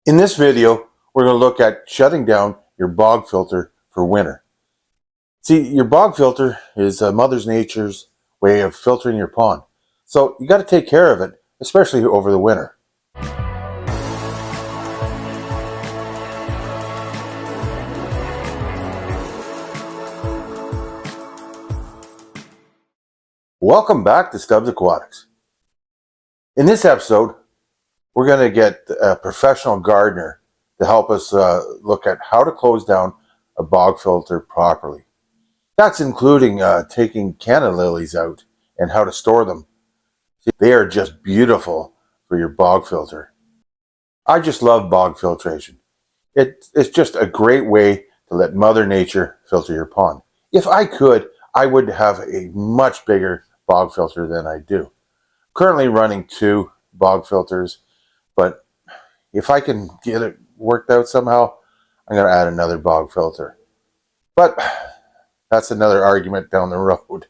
In this video, we're going to look at shutting down your bog filter for winter. See, your bog filter is Mother Nature's way of filtering your pond. So you got to take care of it, especially over the winter. Welcome back to Stubbs Aquatics. In this episode, we're going to get a professional gardener to help us look at how to close down a bog filter properly. That's including taking canna lilies out and how to store them. They are just beautiful for your bog filter. I just love bog filtration. It's just a great way to let Mother Nature filter your pond. If I could, I would have a much bigger bog filter than I do. Currently running 2 bog filters, but if I can get it worked out somehow, I'm going to add another bog filter. But that's another argument down the road.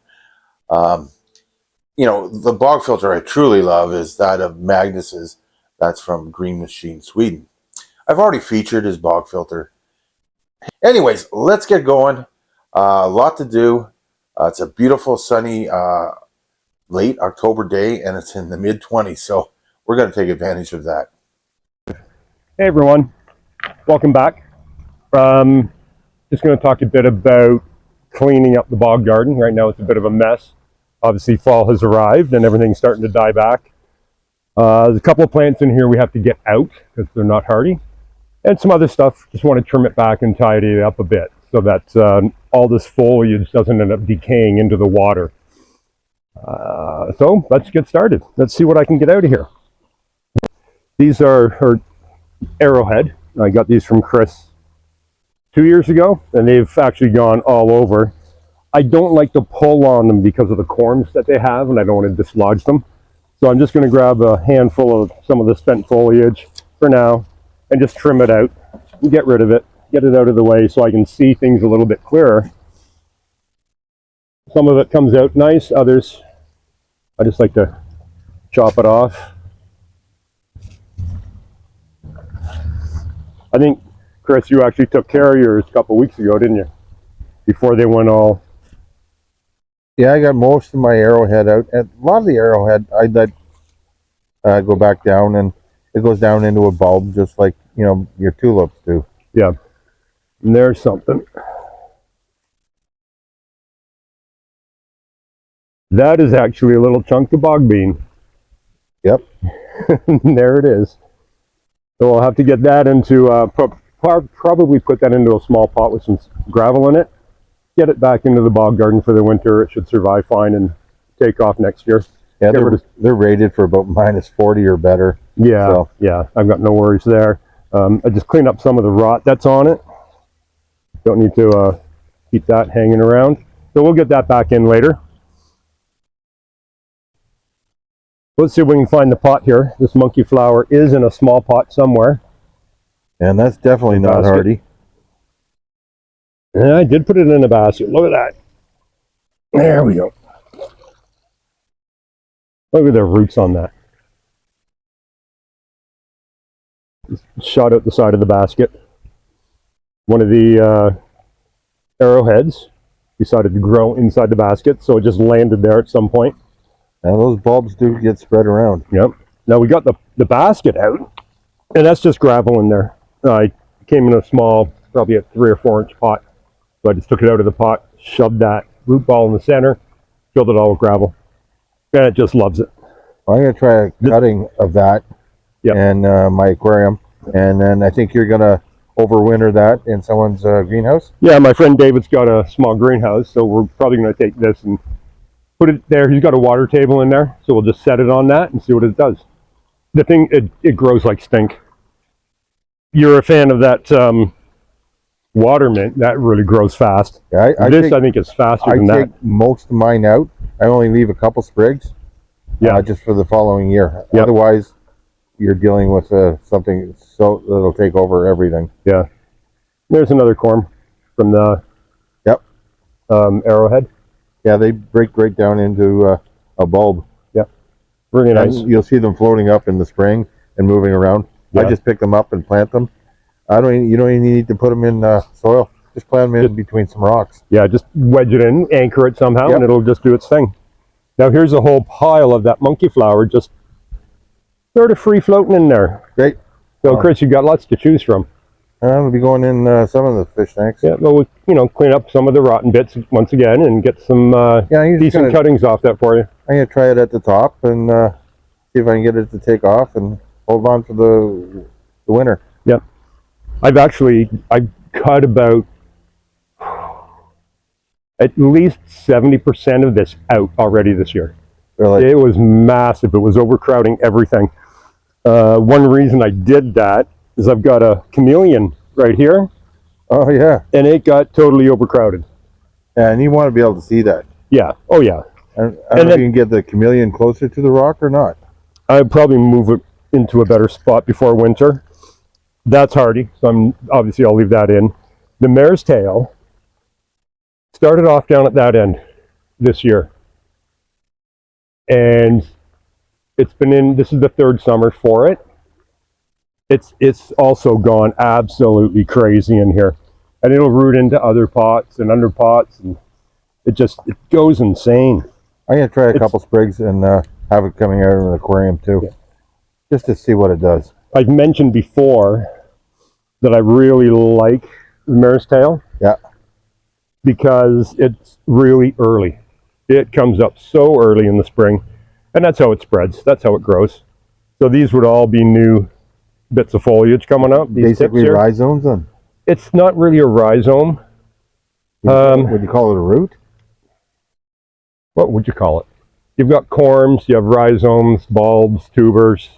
You know, the bog filter I truly love is that of Magnus's. That's from Green Machine, Sweden. I've already featured his bog filter. Anyways, let's get going. A lot to do. It's a beautiful sunny late October day, and it's in the mid-20s, so we're going to take advantage of that. Hey everyone, welcome back. Just going to talk a bit about cleaning up the bog garden. Right now it's a bit of a mess. Obviously fall has arrived and everything's starting to die back. There's a couple of plants in here we have to get out because they're not hardy. And some other stuff, just want to trim it back and tidy it up a bit so that all this foliage doesn't end up decaying into the water. So let's get started. Let's see what I can get out of here. These are her arrowhead. I got these from Chris 2 years ago, and they've actually gone all over. I don't like to pull on them because of the corms that they have, and I don't want to dislodge them. So I'm just going to grab a handful of some of the spent foliage for now and just trim it out and get rid of it, get it out of the way so I can see things a little bit clearer. Some of it comes out nice, others I just like to chop it off. I think, Chris, you actually took care of yours a couple of weeks ago, didn't you? Before they went all... Yeah, I got most of my arrowhead out. And a lot of the arrowhead I let go back down, and it goes down into a bulb just like, you know, your tulips do. Yeah, and there's something. That is actually a little chunk of bog bean. Yep. There it is. So I'll have to get that into, probably put that into a small pot with some gravel in it. Get it back into the bog garden for the winter. It should survive fine and take off next year. Yeah, they're rated for about -40 or better. Yeah, so. Yeah, I've got no worries there. I just cleaned up some of the rot that's on it. Don't need to keep that hanging around. So we'll get that back in later. Let's see if we can find the pot here. This monkey flower is in a small pot somewhere. And that's definitely not hardy. Yeah, I did put it in a basket. Look at that. There we go. Look at the roots on that. Just shot out the side of the basket. One of the arrowheads decided to grow inside the basket, so it just landed there at some point. And those bulbs do get spread around. Yep. Now we got the basket out, and that's just gravel in there. I came in a small, probably a 3 or 4 inch pot. So I just took it out of the pot, shoved that root ball in the center, filled it all with gravel. And it just loves it. I'm going to try a cutting of that in my aquarium. And then I think you're going to overwinter that in someone's greenhouse? Yeah, my friend David's got a small greenhouse, so we're probably going to take this and put it there. He's got a water table in there, so we'll just set it on that and see what it does. The thing, it grows like stink. You're a fan of that water mint, that really grows fast. Yeah, I think it's faster than that. I take most of mine out. I only leave a couple sprigs, just for the following year. Yep. Otherwise, you're dealing with something so that'll take over everything. Yeah. There's another corm from the arrowhead. Yeah, they break right down into a bulb. Yeah, really nice. And you'll see them floating up in the spring and moving around. I just pick them up and plant them. You don't even need to put them in soil. Just plant them in between some rocks. Yeah, just wedge it in, anchor it somehow, and it'll just do its thing. Now here's a whole pile of that monkey flower just sort of free floating in there. Great. So Chris, you've got lots to choose from. I'll be going in some of the fish tanks. Yeah, well, clean up some of the rotten bits once again and get some decent cuttings off that for you. I'm going to try it at the top and see if I can get it to take off and hold on for the winter. Yeah. I've cut about at least 70% of this out already this year. Really? It was massive. It was overcrowding everything. One reason I did that is I've got a chameleon right here. Oh, yeah. And it got totally overcrowded. Yeah, and you want to be able to see that. Yeah. Oh, yeah. I don't know if you can get the chameleon closer to the rock or not. I'd probably move it into a better spot before winter. That's hardy, so I'll leave that in. The mare's tail started off down at that end this year. And it's been in, this is the third summer for it. It's also gone absolutely crazy in here. And it'll root into other pots and under pots, and it goes insane. I'm going to try a couple sprigs and have it coming out of an aquarium too, just to see what it does. I've mentioned before that I really like the mare's tail. Yeah. Because it's really early. It comes up so early in the spring, and that's how it spreads. That's how it grows. So these would all be new bits of foliage coming up. These basically rhizomes then? It's not really a rhizome. Would you call it a root? What would you call it? You've got corms, you have rhizomes, bulbs, tubers.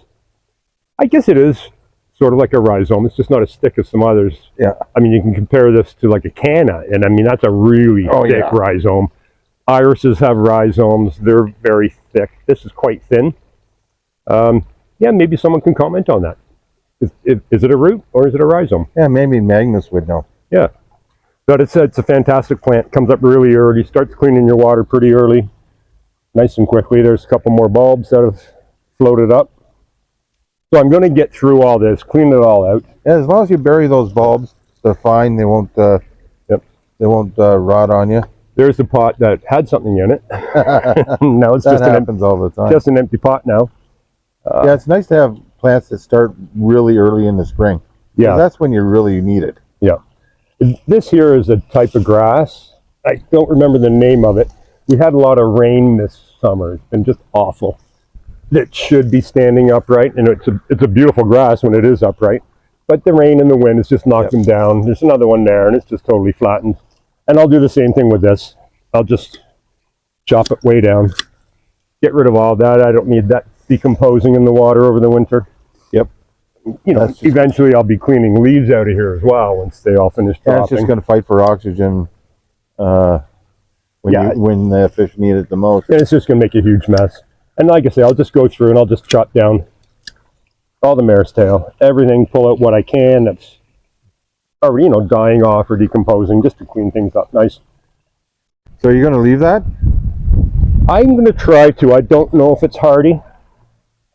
I guess it is sort of like a rhizome. It's just not as thick as some others. Yeah. I mean, you can compare this to like a canna, and I mean, that's a really thick rhizome. Irises have rhizomes. They're very thick. This is quite thin. Yeah, maybe someone can comment on that. Is it a root or is it a rhizome? Yeah, maybe Magnus would know. Yeah. But it's a fantastic plant. Comes up really early. Starts cleaning your water pretty early. Nice and quickly. There's a couple more bulbs that have floated up. So I'm going to get through all this, clean it all out. Yeah, as long as you bury those bulbs, they're fine. They won't. They won't rot on you. There's a pot that had something in it. Now it's that happens all the time. Just an empty pot now. Yeah, it's nice to have plants that start really early in the spring. Yeah, that's when you really need it. Yeah. This here is a type of grass. I don't remember the name of it. We had a lot of rain this summer. It's been just awful. It should be standing upright, and it's a beautiful grass when it is upright. But the rain and the wind has just knocked them down. There's another one there, and it's just totally flattened. And I'll do the same thing with this. I'll just chop it way down. Get rid of all that. I don't need that decomposing in the water over the winter. Yep. Eventually I'll be cleaning leaves out of here as well once they all finish dropping. It's just going to fight for oxygen when the fish need it the most. And it's just going to make a huge mess. And like I say, I'll just go through and I'll just chop down all the mare's tail. Everything, pull out what I can that's already, dying off or decomposing, just to clean things up nice. So you're going to leave that? I'm going to try to. I don't know if it's hardy.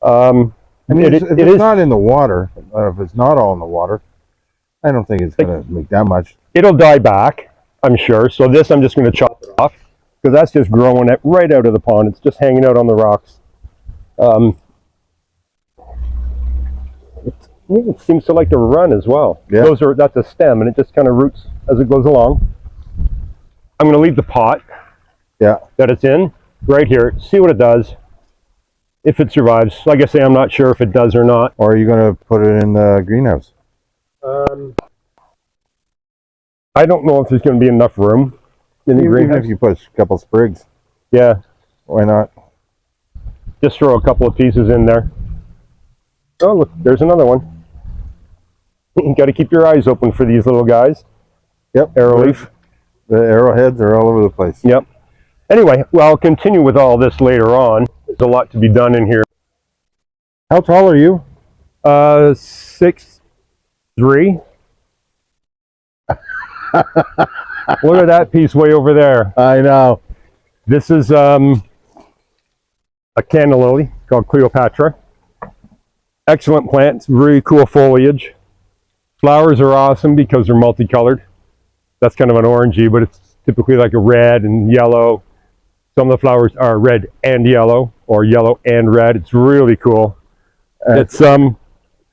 If it's not in the water, if it's not all in the water, I don't think it's going to make that much. It'll die back, I'm sure. So this, I'm just going to chop it off, because that's just growing right out of the pond. It's just hanging out on the rocks. It seems to like to run as well. Yeah. That's a stem, and it just kind of roots as it goes along. I'm going to leave the pot that it's in right here, see what it does. If it survives. Like I say, I'm not sure if it does or not. Or are you going to put it in the greenhouse? I don't know if there's going to be enough room in the greenhouse. Even if you put a couple sprigs. Yeah. Why not? Just throw a couple of pieces in there. Oh, look, there's another one. You got to keep your eyes open for these little guys. Yep. Arrowleaf. The arrowheads are all over the place. Yep. Anyway, well, I'll continue with all this later on. There's a lot to be done in here. How tall are you? 6'3". Look at that piece way over there. I know. This is a canna lily called Cleopatra. Excellent plants, really cool foliage. Flowers are awesome because they're multicolored. That's kind of an orangey, but it's typically like a red and yellow. Some of the flowers are red and yellow, or yellow and red. It's really cool. It's sorry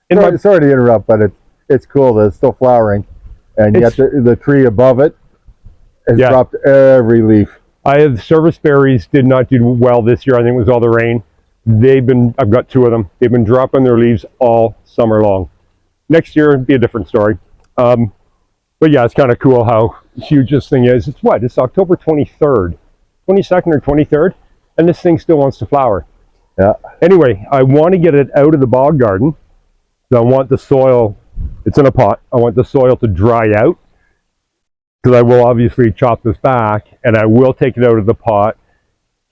to interrupt, but it's cool that it's still flowering, and yet the tree above it has dropped every leaf. The service berries did not do well this year. I think it was all the rain. I've got 2 of them. They've been dropping their leaves all summer long. Next year it'd be a different story. But yeah, it's kind of cool how huge this thing is. It's October 23rd, 22nd or 23rd, and this thing still wants to flower. Yeah. Anyway, I want to get it out of the bog garden. So I want the soil, it's in a pot, I want the soil to dry out, because I will obviously chop this back, and I will take it out of the pot,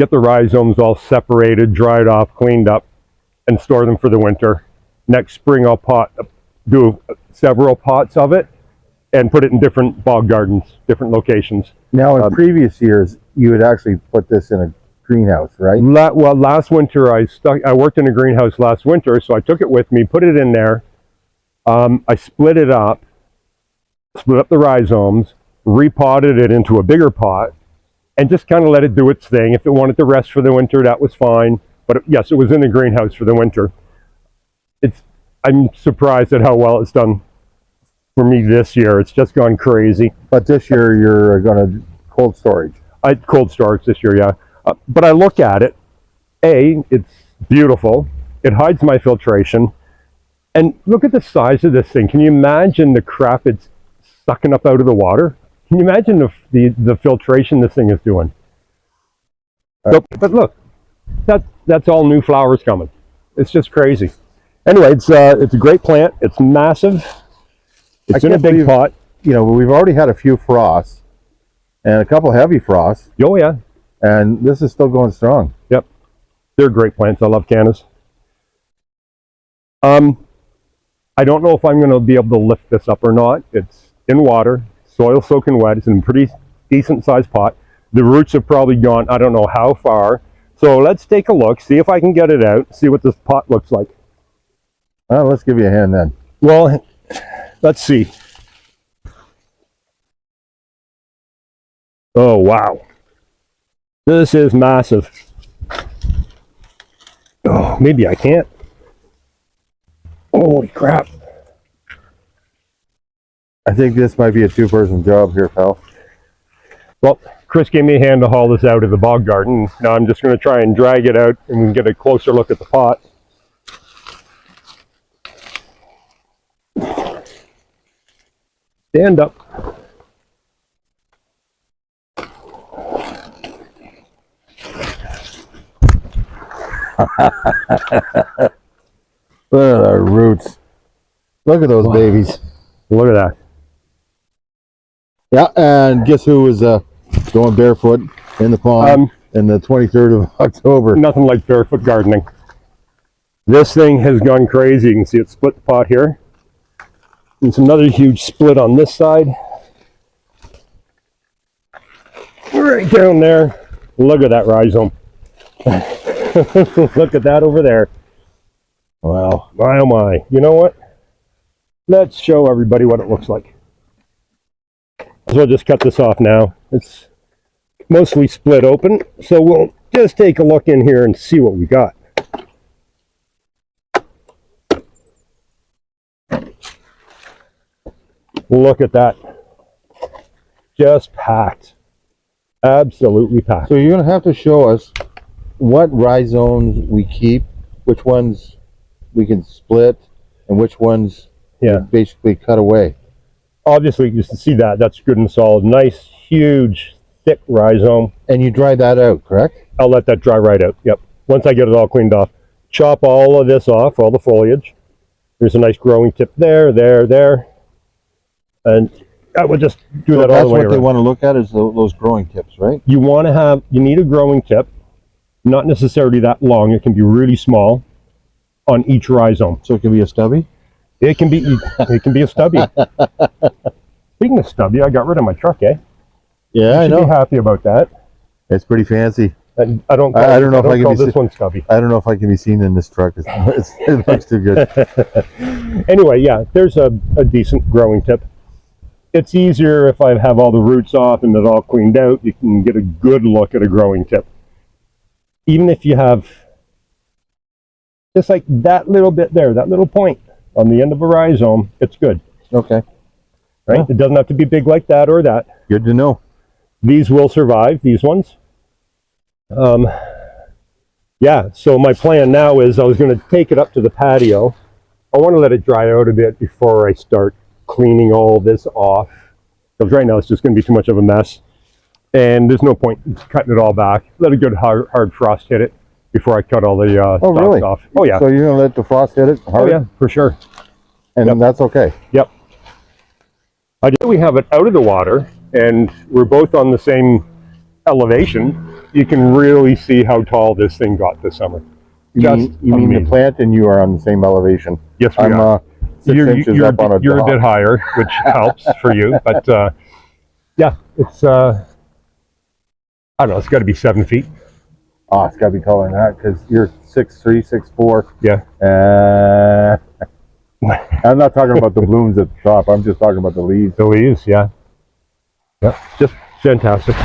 get the rhizomes all separated, dried off, cleaned up, and store them for the winter. Next spring I'll do several pots of it, and put it in different bog gardens, different locations. Now, in previous years, you had actually put this in a greenhouse, right? Well, last winter I worked in a greenhouse last winter, so I took it with me, put it in there. I split up the rhizomes, repotted it into a bigger pot, and just kind of let it do its thing. If it wanted to rest for the winter, that was fine. But yes, it was in the greenhouse for the winter. I'm surprised at how well it's done for me this year. It's just gone crazy. But this year you're going to cold storage. Cold storage this year, yeah. But I look at it. It's beautiful. It hides my filtration. And look at the size of this thing. Can you imagine the crap it's sucking up out of the water? Can you imagine the filtration this thing is doing? But look, that's all new flowers coming. It's just crazy. Anyway, it's a great plant. It's massive. It's in a big pot. You know, we've already had a few frosts and a couple heavy frosts. Oh yeah. And this is still going strong. Yep. They're great plants. I love cannas. I don't know if I'm going to be able to lift this up or not. It's in water, soil soaking wet. It's in a pretty decent sized pot. The roots have probably gone, I don't know how far. So let's take a look, see if I can get it out, see what this pot looks like. Well, let's give you a hand then. Well, let's see. Oh, wow. This is massive. Oh, maybe I can't. Holy crap. I think this might be a 2-person job here, pal. Well, Chris gave me a hand to haul this out of the bog garden. Now I'm just going to try and drag it out and we can get a closer look at the pot. Stand up. Look at the roots. Look at those babies. Look at that. Yeah, and guess who was going barefoot in the pond in the 23rd of October? Nothing like barefoot gardening. This thing has gone crazy. You can see it split the pot here. There's another huge split on this side. Right down there. Look at that rhizome. Look at that over there. Wow. My oh my. You know what? Let's show everybody what it looks like. So I'll just cut this off now. It's mostly split open, so we'll just take a look in here and see what we got. Look at that. Just packed. Absolutely packed. So you're going to have to show us what rhizomes we keep, which ones we can split, and which ones basically cut away. Obviously, just to see that's good and solid. Nice, huge, thick rhizome. And you dry that out, correct? I'll let that dry right out. Yep. Once I get it all cleaned off. Chop all of this off, all the foliage. There's a nice growing tip there. And I would just do that all the way around. That's what they want to look at is those growing tips, right? You need a growing tip. Not necessarily that long. It can be really small on each rhizome. So it can be a stubby? It can be a stubby. Speaking of stubby, I got rid of my truck, eh? Yeah, I know. You should be happy about that. It's pretty fancy. And I don't I don't know if I can call be this one Stubby. I don't know if I can be seen in this truck. It looks too good. Anyway, yeah, there's a decent growing tip. It's easier if I have all the roots off and it's all cleaned out. You can get a good look at a growing tip. Even if you have just like that little bit there, that little point on the end of a rhizome, it's good. Okay. Right? Yeah. It doesn't have to be big like that or that. Good to know. These will survive, these ones. Yeah, so my plan now is I was going to take it up to the patio. I want to let it dry out a bit before I start cleaning all this off. Because right now it's just going to be too much of a mess. And there's no point in cutting it all back. Let a good hard frost hit it before I cut all the stalks really? off. Oh, yeah. So you're going to let the frost hit it hard? Oh, yeah, for sure. And that's okay? Yep. We have it out of the water, and we're both on the same elevation. You can really see how tall this thing got this summer. You mean the plant and you are on the same elevation? Yes, we are. 6 inches up on a You're a bit higher, which helps for you. But yeah, it's, I don't know, it's got to be 7 feet. Oh, it's got to be taller than that because you're 6'3", 6'4". Yeah. I'm not talking about the blooms at the top. I'm just talking about the leaves. The leaves, yeah. Yeah, just fantastic.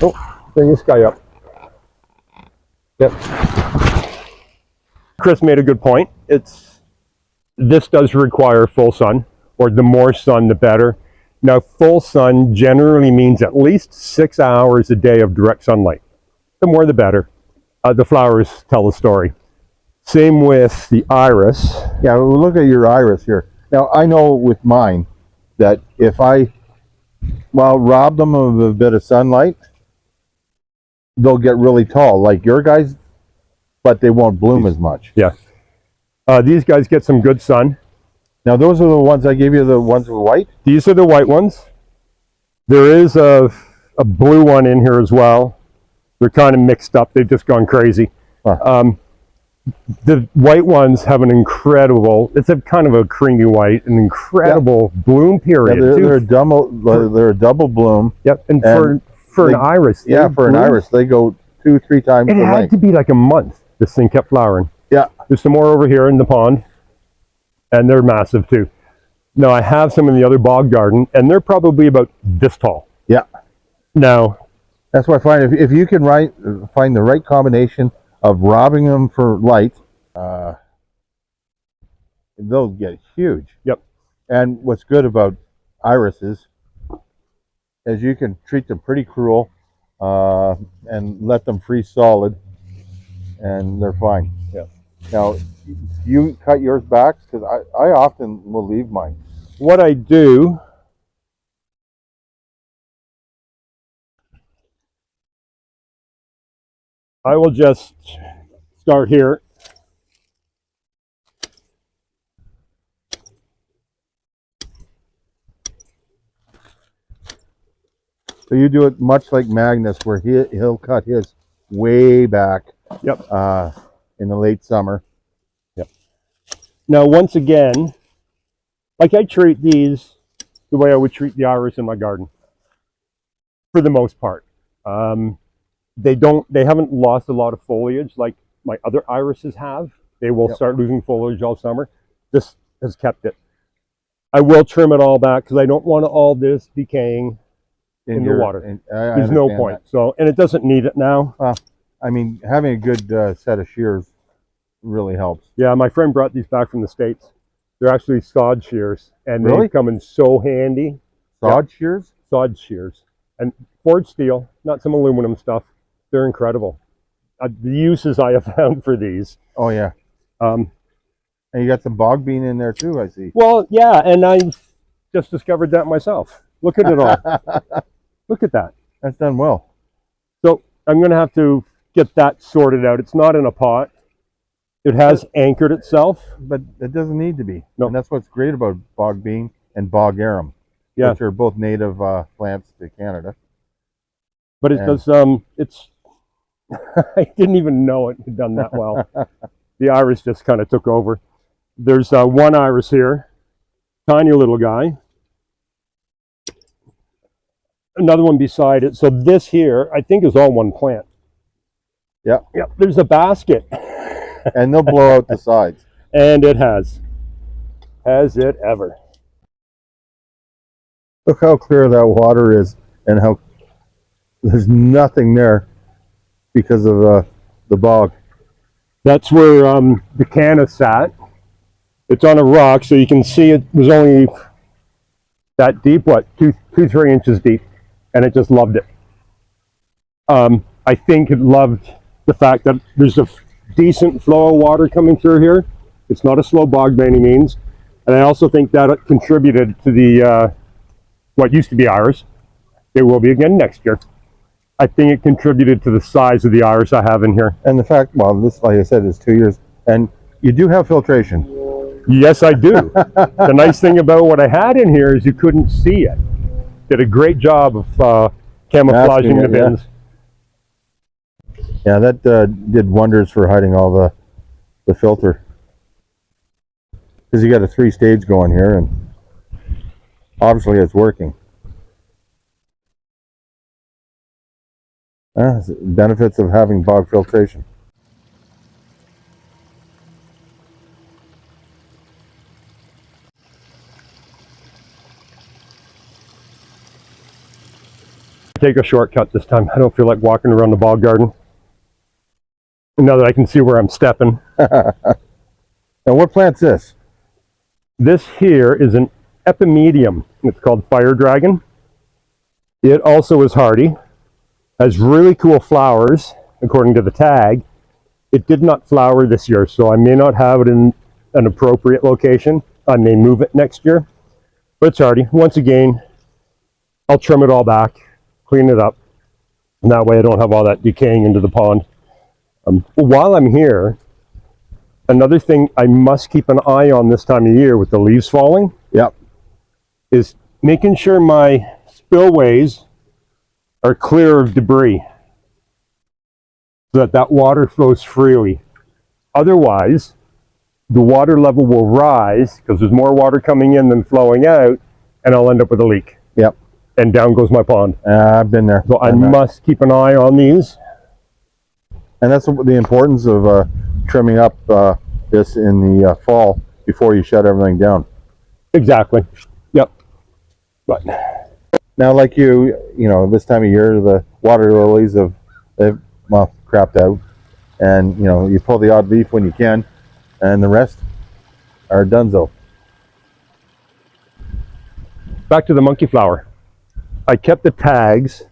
Oh, bring this guy up. Yep. Chris made a good point. This does require full sun, or the more sun, the better. Now, full sun generally means at least 6 hours a day of direct sunlight. The more, the better. The flowers tell the story. Same with the iris. Yeah, we'll look at your iris here. Now, I know with mine that if I, rob them of a bit of sunlight, they'll get really tall, like your guys, but they won't bloom as much. Yeah. These guys get some good sun. Now, those are the ones I gave you, the ones with white? These are the white ones. There is a blue one in here as well. They're kind of mixed up. They've just gone crazy. Huh. The white ones have an incredible, it's a kind of a creamy white, an incredible bloom period. Yeah, they're a double bloom. Yep, and for an iris. Yeah, for an iris, they go 2-3 times the length. It had to be like a month, this thing kept flowering. Yeah. There's some more over here in the pond, and they're massive too. Now, I have some in the other bog garden, and they're probably about this tall. Yeah. Now, that's why I find if you can find the right combination of robbing them for light, they'll get huge. Yep. And what's good about irises is you can treat them pretty cruel and let them freeze solid, and they're fine. Yeah. Now, you cut yours back? Because I often will leave mine. What I do, I will just start here. So you do it much like Magnus, where he'll cut his way back. Yep. In the late summer. Yep. Now, once again, like I treat these the way I would treat the iris in my garden, for the most part. They haven't lost a lot of foliage like my other irises have. They will start losing foliage all summer. This has kept it. I will trim it all back because I don't want all this decaying in the water. There's no point. So, and it doesn't need it now. I mean, having a good set of shears really helps. Yeah, my friend brought these back from the States. They're actually sod shears, and Really? they come in so handy. Sod shears? Sod shears. And forged steel, not some aluminum stuff. They're incredible. The uses I have found for these. Oh, yeah. And you got some bog bean in there too, I see. Well, yeah, and I just discovered that myself. Look at it all. Look at that. That's done well. So I'm going to have to get that sorted out. It's not in a pot. It has anchored itself. But it doesn't need to be. No. And that's what's great about bog bean and bog arum, which are both native plants to Canada. But it does, it's, I didn't even know it had done that well. The iris just kind of took over. There's one iris here, tiny little guy. Another one beside it. So this here, I think, is all one plant. Yeah. Yep, there's a basket. And they'll blow out the sides. And it has. Has it ever? Look how clear that water is, and how there's nothing there because of the bog. That's where the canna sat. It's on a rock, so you can see it was only that deep, what, 3 inches deep, and it just loved it. I think it loved the fact that there's a decent flow of water coming through here. It's not a slow bog by any means, and I also think that it contributed to the what used to be iris. It will be again next year. I think it contributed to the size of the iris I have in here. And the fact, well, this, like I said, is 2 years, and you do have filtration. Yes, I do. The nice thing about what I had in here is you couldn't see it. Did a great job of camouflaging the bins. Yeah, that did wonders for hiding all the filter. Because you got a 3-stage going here, and obviously it's working. Benefits of having bog filtration. Take a shortcut this time. I don't feel like walking around the bog garden. Now that I can see where I'm stepping. Now, what plant's this? This here is an epimedium. It's called fire dragon. It also is hardy. Has really cool flowers, according to the tag. It did not flower this year, so I may not have it in an appropriate location. I may move it next year, but it's hardy. Once again, I'll trim it all back, clean it up, and that way I don't have all that decaying into the pond. While I'm here, another thing I must keep an eye on this time of year with the leaves falling, Yep. is making sure my spillways are clear of debris so that water flows freely. Otherwise, the water level will rise because there's more water coming in than flowing out, and I'll end up with a leak. Yep. And down goes my pond. I've been there. So I must keep an eye on these. And that's the importance of trimming up this in the fall before you shut everything down. Exactly. Yep. But now, like you know, this time of year, the water lilies they've crapped out, and you pull the odd leaf when you can, and the rest are donezo. back to the monkey flower. I kept the tags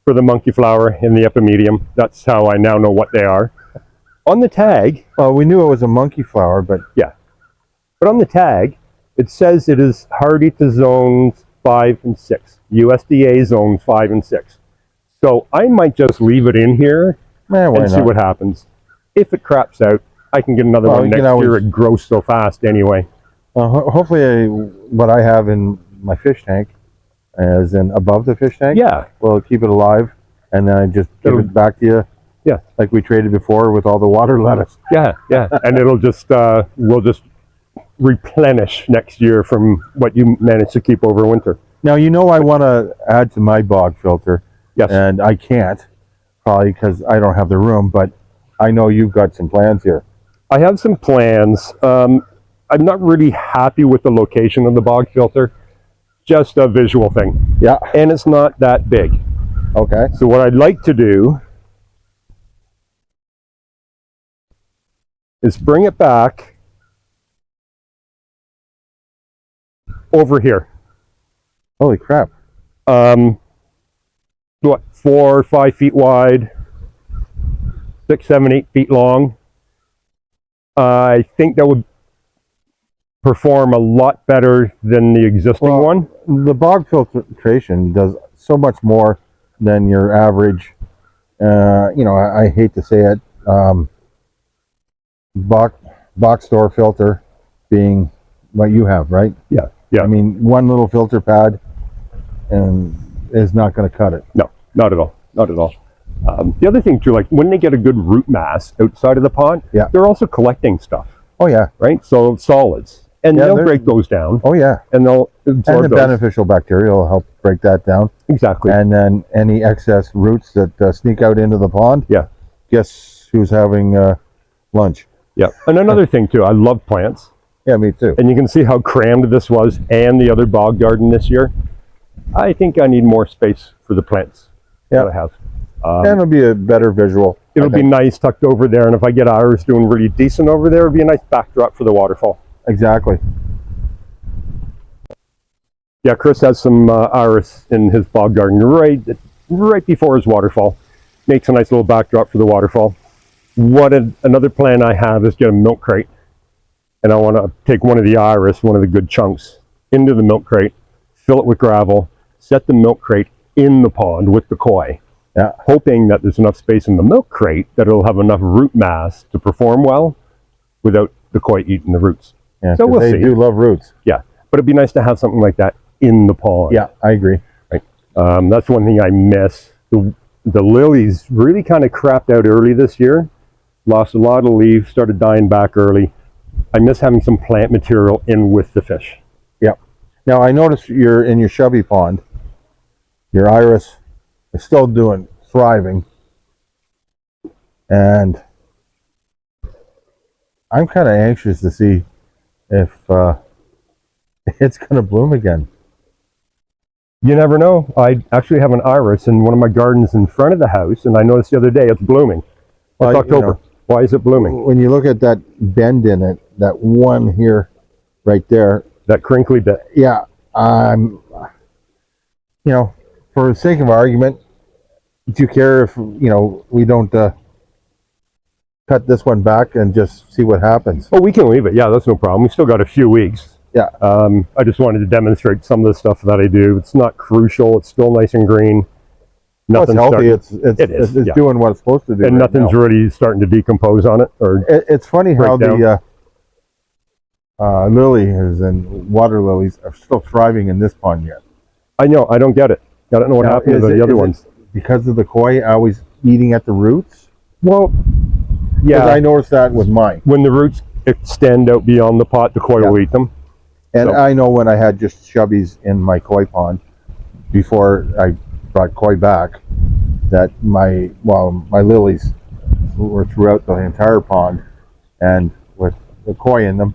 for the monkey flower in the epimedium. That's how I now know what they are. On the tag, Well, we knew it was a monkey flower, but yeah, but on the tag, it says it is hardy to zones 5 and 6. USDA zone 5 and 6. So I might just leave it in here and see what happens. If it craps out, I can get another one next year. It grows so fast anyway. Hopefully what I have in my fish tank, as in above the fish tank, Yeah, will keep it alive, and then I just give it back to you. Yeah. Like we traded before with all the water lettuce. yeah, and it'll just we'll just replenish next year from what you managed to keep over winter. Now, I want to add to my bog filter. Yes. And I can't, probably because I don't have the room, but I know you've got some plans here. I have some plans. I'm not really happy with the location of the bog filter. Just a visual thing. Yeah. And it's not that big. Okay. So what I'd like to do is bring it back over here. Holy crap. What, 4 or 5 feet wide, 6, 7, 8 feet long. I think that would perform a lot better than the existing one. The bog filtration does so much more than your average, I hate to say it, box store filter being what you have, right? Yeah. I mean, one little filter pad and is not going to cut it. No, not at all. Not at all. The other thing too, like when they get a good root mass outside of the pond, Yeah. they're also collecting stuff, Oh yeah. right? So solids, and Yeah, they'll they're- break those down, Oh yeah. and they'll And absorb the those. beneficial bacteria will help break that down. Exactly. And then any excess roots that sneak out into the pond, Yeah. guess who's having lunch? Yeah. And another thing too, I love plants. Yeah, me too. And you can see how crammed this was and the other bog garden this year. I think I need more space for the plants that I have. And it'll be a better visual. It'll be nice tucked over there, and if I get iris doing really decent over there, it'll be a nice backdrop for the waterfall. Exactly. Yeah, Chris has some iris in his bog garden right before his waterfall. Makes a nice little backdrop for the waterfall. Another plan I have is get a milk crate, and I want to take one of the iris, one of the good chunks, into the milk crate, fill it with gravel, set the milk crate in the pond with the koi. Yeah. Hoping that there's enough space in the milk crate that it'll have enough root mass to perform well without the koi eating the roots. Yeah, so we'll see. They do love roots. Yeah, but it'd be nice to have something like that in the pond. Yeah, I agree. Right. That's one thing I miss. The lilies really kind of crapped out early this year. Lost a lot of leaves, started dying back early. I miss having some plant material in with the fish. Yeah. Now I noticed you're in your chubby pond. Your iris is still thriving, and I'm kind of anxious to see if it's going to bloom again. You never know. I actually have an iris in one of my gardens in front of the house, and I noticed the other day it's blooming. It's October. Why is it blooming? When you look at that bend in it, that one here, right there, that crinkly bit. Yeah, for the sake of argument, do you care if we don't cut this one back and just see what happens? Oh, we can leave it. Yeah, that's no problem. We still got a few weeks. Yeah. I just wanted to demonstrate some of the stuff that I do. It's not crucial. It's still nice and green. It's healthy. It's doing what it's supposed to do. And nothing's really starting to decompose on it. It's funny how the lilies and water lilies are still thriving in this pond yet. I know. I don't get it. I don't know what happened to the other ones. Because of the koi always eating at the roots? Well, yeah. I noticed that with mine. When the roots extend out beyond the pot, the koi will eat them. And I know when I had just chubbies in my koi pond, before I brought koi back, that my lilies were throughout the entire pond, and with the koi in them,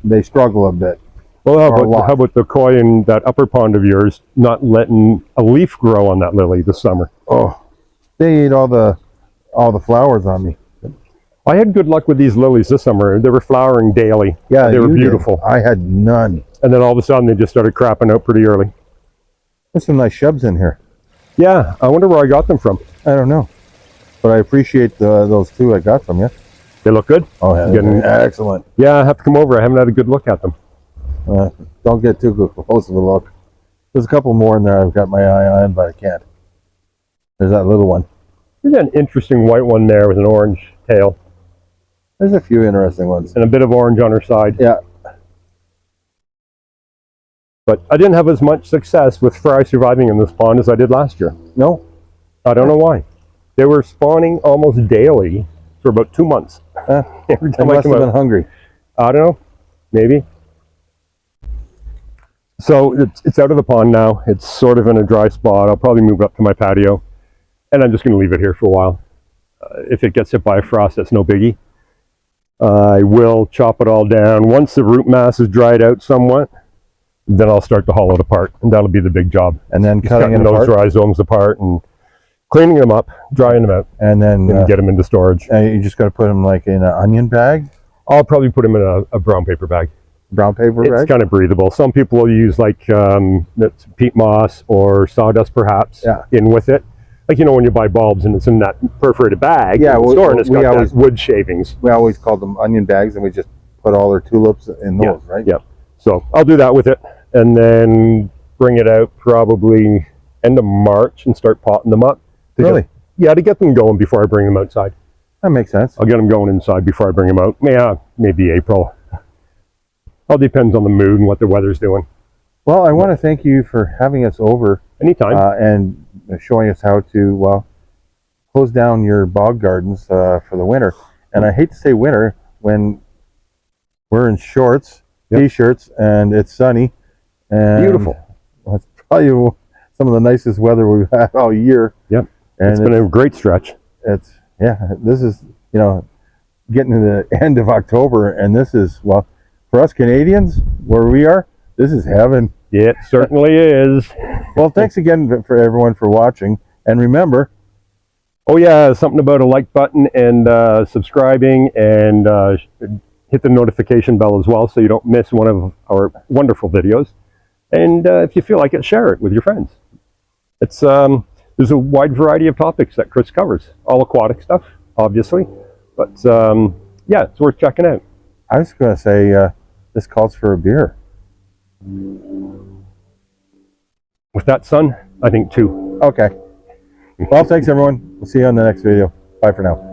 they struggle a bit. Well, how about the koi in that upper pond of yours not letting a leaf grow on that lily this summer? Oh, they ate all the flowers on me. I had good luck with these lilies this summer. They were flowering daily. Yeah, they were beautiful. I had none. And then all of a sudden they just started crapping out pretty early. There's some nice shubs in here. Yeah, I wonder where I got them from. I don't know, but I appreciate those two I got from you. They look good. Oh, yeah, excellent. Yeah, I have to come over. I haven't had a good look at them. Don't get too close of a look. There's a couple more in there I've got my eye on, but I can't. There's that little one. There's an interesting white one there with an orange tail. There's a few interesting ones. And a bit of orange on her side. Yeah. But I didn't have as much success with fry surviving in this pond as I did last year. No? I don't know why. They were spawning almost daily for about 2 months. Every time I I must have been hungry. I don't know. Maybe. So it's out of the pond now. It's sort of in a dry spot. I'll probably move up to my patio. And I'm just going to leave it here for a while. If it gets hit by a frost, that's no biggie. I will chop it all down. Once the root mass is dried out somewhat, then I'll start to haul it apart. And that'll be the big job. And then cutting those rhizomes apart and cleaning them up, drying them out. And then get them into storage. And you just got to put them like in an onion bag? I'll probably put them in a brown paper bag. Brown paper bag? It's kind of breathable. Some people will use like peat moss or sawdust perhaps in with it. Like, when you buy bulbs and it's in that perforated bag in the store and it's got that wood shavings. We always called them onion bags, and we just put all our tulips in those, right? Yeah. So I'll do that with it and then bring it out probably end of March and start potting them up. Really? To get them going before I bring them outside. That makes sense. I'll get them going inside before I bring them out. Yeah, maybe April. All depends on the mood and what the weather's doing. Well, I want to thank you for having us over. Anytime. And showing us how to close down your bog gardens for the winter. And I hate to say winter when we're in shorts, t-shirts, and it's sunny. And beautiful. It's probably some of the nicest weather we've had all year. Yep. And it's been a great stretch. It's Yeah, this is, getting to the end of October, and this is, well, for us Canadians, where we are, this is heaven. It certainly is. Well, thanks again for everyone for watching, and remember, Oh yeah, something about a like button and subscribing, and hit the notification bell as well so you don't miss one of our wonderful videos. And if you feel like it, share it with your friends. It's there's a wide variety of topics that Chris covers, all aquatic stuff, obviously, but yeah, it's worth checking out. I was going to say, this calls for a beer. With that, son, I think 2. Okay. Well, thanks everyone. We'll see you on the next video. Bye for now.